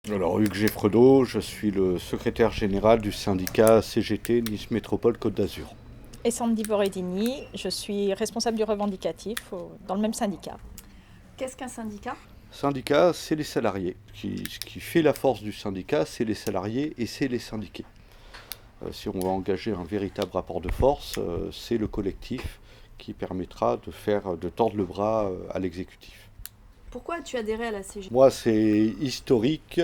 Alors, Hugues Geffredo, je suis le secrétaire général du syndicat CGT Nice Métropole Côte d'Azur. Et Sandy Boredini, je suis responsable du revendicatif dans le même syndicat. Qu'est-ce qu'un syndicat? Syndicat, c'est les salariés. Ce qui fait la force du syndicat, c'est les salariés et c'est les syndiqués. Si on va engager un véritable rapport de force, c'est le collectif qui permettra de tordre le bras à l'exécutif. Pourquoi as-tu adhéré à la CGT? Moi, c'est historique,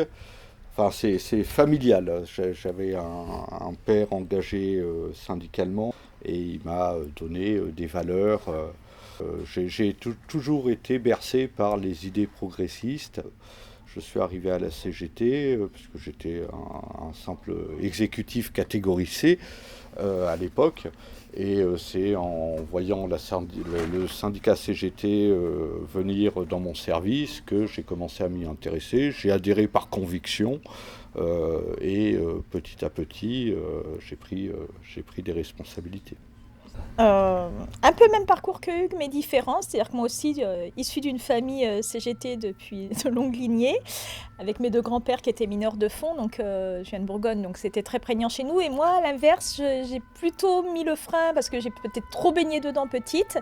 enfin c'est familial. J'avais un père engagé syndicalement et il m'a donné des valeurs. J'ai toujours été bercé par les idées progressistes. Je suis arrivé à la CGT puisque j'étais un simple exécutif catégorie C à l'époque. Et c'est en voyant le syndicat CGT venir dans mon service que j'ai commencé à m'y intéresser. J'ai adhéré par conviction et petit à petit, j'ai pris des responsabilités. Un peu même parcours que Hugues, mais différent. C'est-à-dire que moi aussi, issue d'une famille CGT depuis de longues lignées, avec mes deux grands-pères qui étaient mineurs de fond, donc je viens de Bourgogne, donc c'était très prégnant chez nous. Et moi, à l'inverse, j'ai plutôt mis le frein parce que j'ai peut-être trop baigné dedans petite.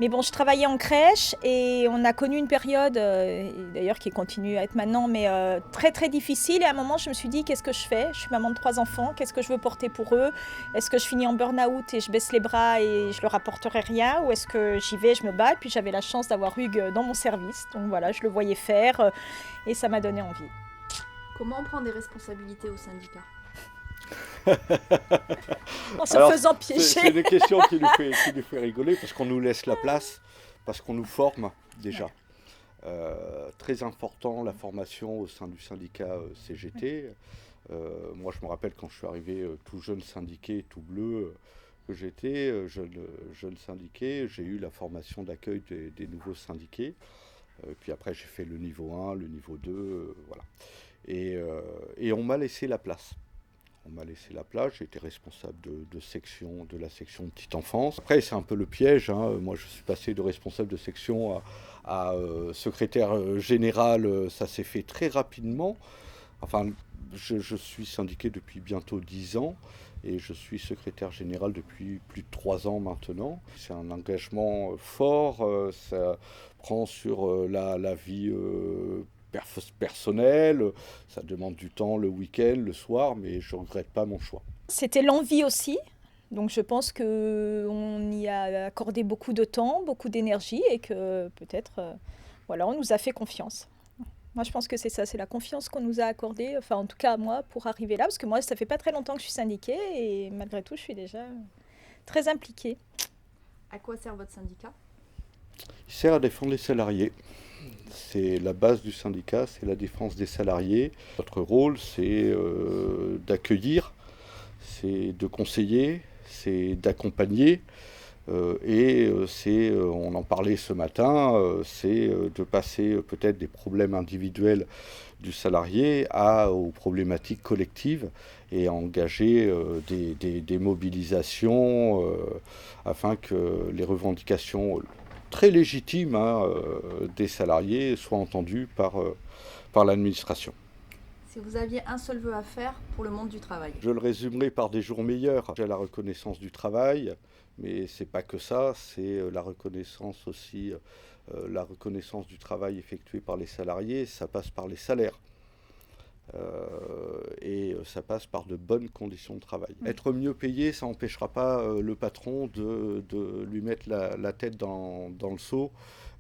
Mais bon, je travaillais en crèche et on a connu une période, d'ailleurs qui continue à être maintenant, mais très très difficile. Et à un moment, je me suis dit, qu'est-ce que je fais? Je suis maman de 3 enfants, qu'est-ce que je veux porter pour eux? Est-ce que je finis en burn-out et je baisse les bras et je leur apporterai rien? Ou est-ce que j'y vais, je me bats? Et puis j'avais la chance d'avoir Hugues dans mon service. Donc voilà, je le voyais faire et ça m'a donné envie. Comment on prend des responsabilités au syndicat? En se Alors, faisant c'est piéger. une question qui nous fait rigoler parce qu'on nous laisse la place, parce qu'on nous forme déjà. Très important la formation au sein du syndicat CGT. Moi je me rappelle quand je suis arrivé tout jeune syndiqué, tout bleu que j'étais, jeune syndiqué, j'ai eu la formation d'accueil des nouveaux syndiqués. Puis après j'ai fait le niveau 1, le niveau 2, voilà. Et on m'a laissé la place. On m'a laissé la place, j'ai été responsable de la section petite enfance. Après, c'est un peu le piège, hein. Moi, je suis passé de responsable de section à secrétaire général. Ça s'est fait très rapidement. Enfin, je suis syndiqué depuis bientôt 10 ans et je suis secrétaire général depuis plus de 3 ans maintenant. C'est un engagement fort, ça prend sur la vie personnelle, ça demande du temps le week-end, le soir, mais je ne regrette pas mon choix. C'était l'envie aussi. Donc je pense qu'on y a accordé beaucoup de temps, beaucoup d'énergie et que peut-être voilà, on nous a fait confiance. Moi je pense que c'est ça, c'est la confiance qu'on nous a accordée, enfin en tout cas à moi, pour arriver là, parce que moi ça fait pas très longtemps que je suis syndiquée et malgré tout je suis déjà très impliquée. À quoi sert votre syndicat? Il sert à défendre les salariés. C'est la base du syndicat, c'est la défense des salariés. Notre rôle, c'est d'accueillir, c'est de conseiller, c'est d'accompagner. On en parlait ce matin, c'est de passer peut-être des problèmes individuels du salarié aux problématiques collectives et à engager des mobilisations afin que les revendications très légitimes des salariés soient entendues par l'administration. Si vous aviez un seul vœu à faire pour le monde du travail? Je le résumerai par des jours meilleurs. J'ai la reconnaissance du travail, mais c'est pas que ça, c'est la reconnaissance aussi, la reconnaissance du travail effectué par les salariés, ça passe par les salaires. Et ça passe par de bonnes conditions de travail. Être mieux payé, ça n'empêchera pas le patron de lui mettre la tête dans le seau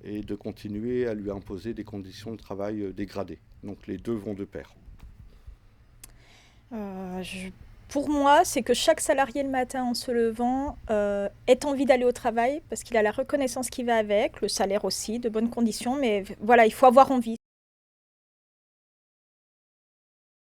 et de continuer à lui imposer des conditions de travail dégradées. Donc les deux vont de pair. Pour moi, c'est que chaque salarié le matin en se levant ait envie d'aller au travail parce qu'il a la reconnaissance qui va avec, le salaire aussi, de bonnes conditions, mais voilà, il faut avoir envie.